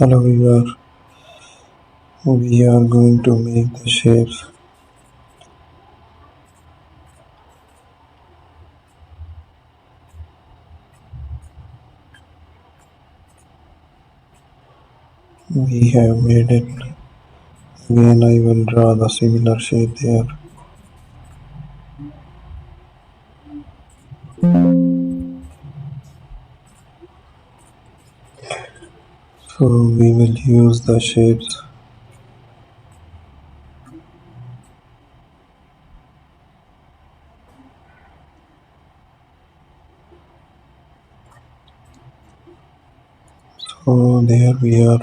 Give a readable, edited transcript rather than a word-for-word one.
Hello viewer, we are going to make the shapes. We have made it. Again I will draw the similar shape there. So we will use the shapes. So there we are.